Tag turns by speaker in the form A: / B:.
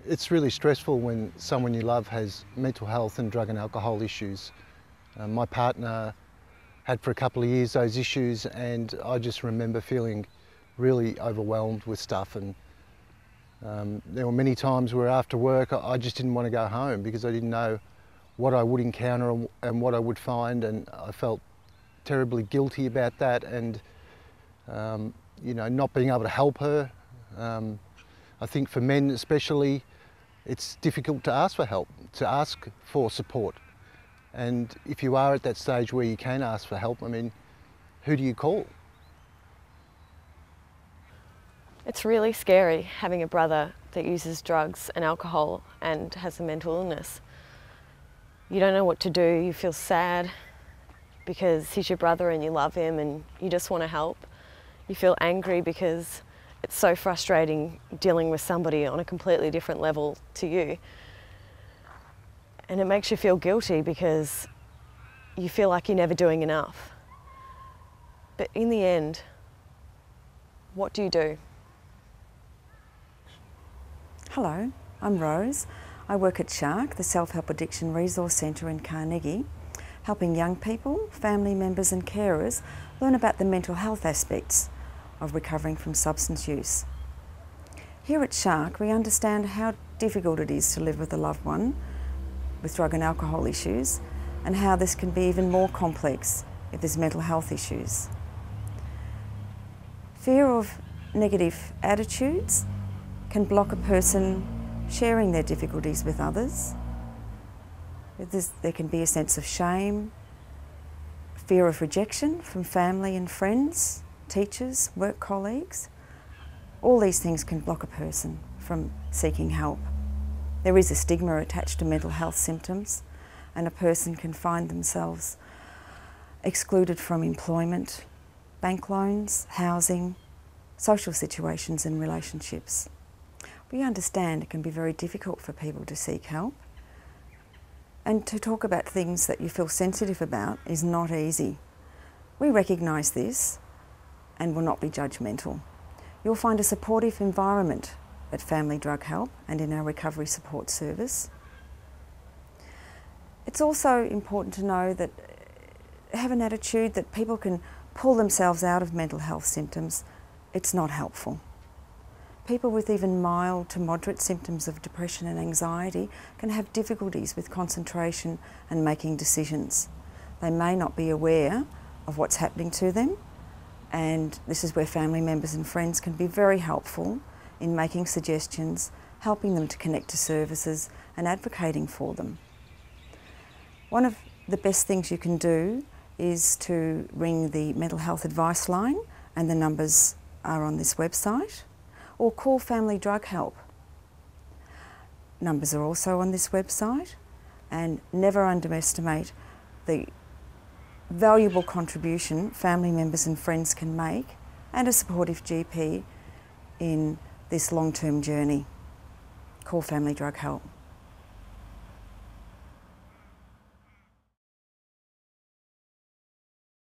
A: It's really stressful when someone you love has mental health and drug and alcohol issues. My partner had for a couple of years those issues, and I just remember feeling really overwhelmed with stuff. And there were many times where after work I just didn't want to go home because I didn't know what I would encounter and what I would find, and I felt terribly guilty about that, and you know, not being able to help her. I think for men especially, it's difficult to ask for help, to ask for support. And if you are at that stage where you can ask for help, I mean, who do you call?
B: It's really scary having a brother that uses drugs and alcohol and has a mental illness. You don't know what to do, you feel sad because he's your brother and you love him and you just want to help. You feel angry because it's so frustrating dealing with somebody on a completely different level to you. And it makes you feel guilty because you feel like you're never doing enough. But in the end, what do you do?
C: Hello, I'm Rose. I work at SHARC, the Self-Help Addiction Resource Centre in Carnegie, helping young people, family members and carers learn about the mental health aspects of recovering from substance use. Here at SHARC, we understand how difficult it is to live with a loved one with drug and alcohol issues, and how this can be even more complex if there's mental health issues. Fear of negative attitudes can block a person sharing their difficulties with others. There can be a sense of shame, fear of rejection from family and friends, teachers, work colleagues. All these things can block a person from seeking help. There is a stigma attached to mental health symptoms, and a person can find themselves excluded from employment, bank loans, housing, social situations and relationships. We understand it can be very difficult for people to seek help, and to talk about things that you feel sensitive about is not easy. We recognise this and will not be judgmental. You'll find a supportive environment at Family Drug Help and in our recovery support service. It's also important to know that have an attitude that people can pull themselves out of mental health symptoms. It's not helpful. People with even mild to moderate symptoms of depression and anxiety can have difficulties with concentration and making decisions. They may not be aware of what's happening to them, and this is where family members and friends can be very helpful in making suggestions, helping them to connect to services and advocating for them. One of the best things you can do is to ring the mental health advice line, and the numbers are on this website, or call Family Drug Help. Numbers are also on this website, and never underestimate the valuable contribution family members and friends can make, and a supportive GP in this long-term journey. Call Family Drug Help.